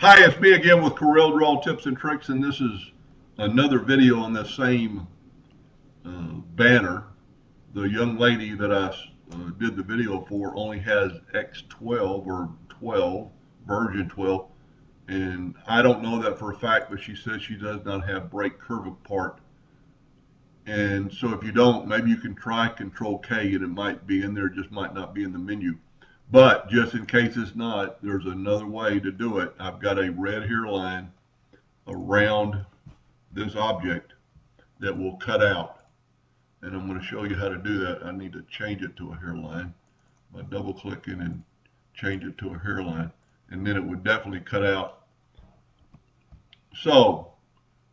Hi, it's me again with Corel Draw Tips and Tricks, and this is another video on the same banner. The young lady that I did the video for only has X12 or 12, version 12, and I don't know that for a fact, but she says she does not have brake curve apart. And so if you don't, maybe you can try Control K and it might be in there, it just might not be in the menu. But just in case it's not, there's another way to do it. I've got a red hairline around this object that will cut out. And I'm going to show you how to do that. I need to change it to a hairline by double clicking and change it to a hairline. And then it would definitely cut out. So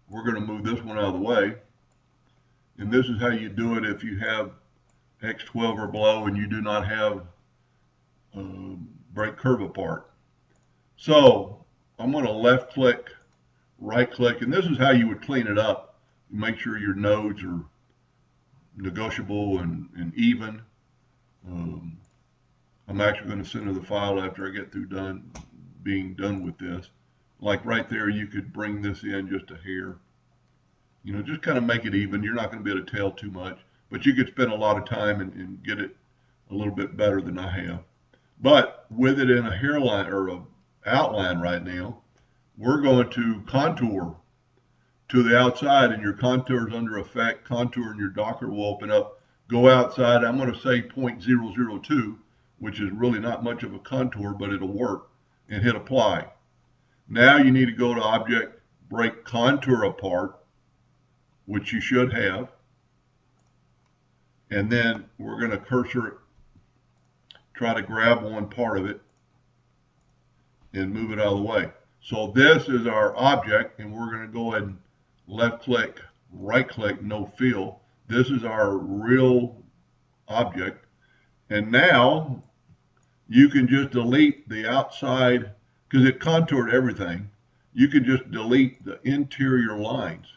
we're going to move this one out of the way. And this is how you do it if you have X12 or below and you do not have brake curve apart. So I'm going to left click, right click, and this is how you would clean it up. Make sure your nodes are negotiable and even. I'm actually going to center the file after I get through being done with this. Like right there, you could bring this in just a hair. You know, just kind of make it even. You're not going to be able to tell too much, but you could spend a lot of time and get it a little bit better than I have. But with it in a hairline or a outline right now, we're going to contour to the outside, and your contour is under effect. Contour and your Docker will open up. Go outside. I'm going to say 0.002, which is really not much of a contour, but it'll work, and hit apply. Now you need to go to Object, Break Contour Apart, which you should have. And then we're going to cursor it, try to grab one part of it and move it out of the way. So this is our object, and we're going to go ahead and left click, right click, no fill. This is our real object. And now you can just delete the outside, because it contoured everything. You can just delete the interior lines,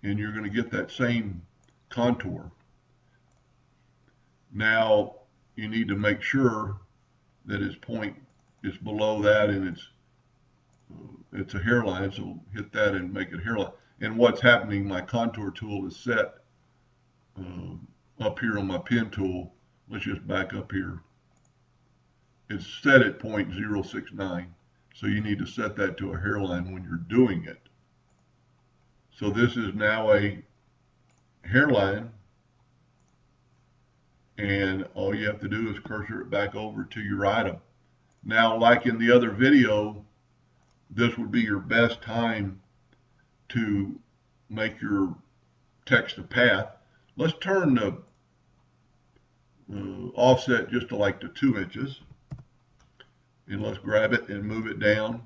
and you're going to get that same contour. Now you need to make sure that its point is below that, and it's a hairline, so hit that and make it hairline. And what's happening, my contour tool is set up here on my pen tool. Let's just back up here. It's set at 0.069, so you need to set that to a hairline when you're doing it. So this is now a hairline, and all you have to do is cursor it back over to your item. Now, like in the other video, this would be your best time to make your text to path. Let's turn the offset just to like the 2 inches, and let's grab it and move it down.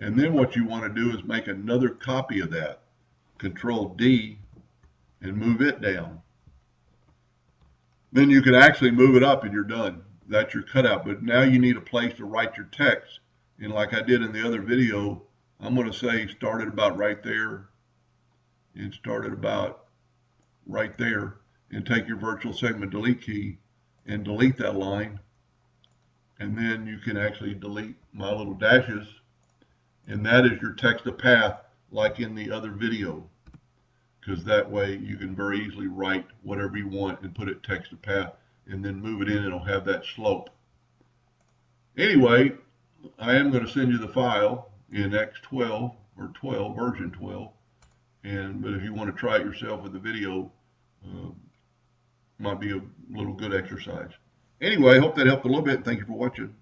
And then what you want to do is make another copy of that. Control D and move it down. Then you can actually move it up and you're done. That's your cutout. But now you need a place to write your text. And like I did in the other video, I'm going to say start it about right there and start it about right there, and take your virtual segment delete key and delete that line. And then you can actually delete my little dashes, and that is your text to path like in the other video, because that way you can very easily write whatever you want and put it text to path and then move it in. It'll have that slope. Anyway, I am going to send you the file in X12 or 12, version 12. But if you want to try it yourself with the video, might be a little good exercise. Anyway, I hope that helped a little bit. Thank you for watching.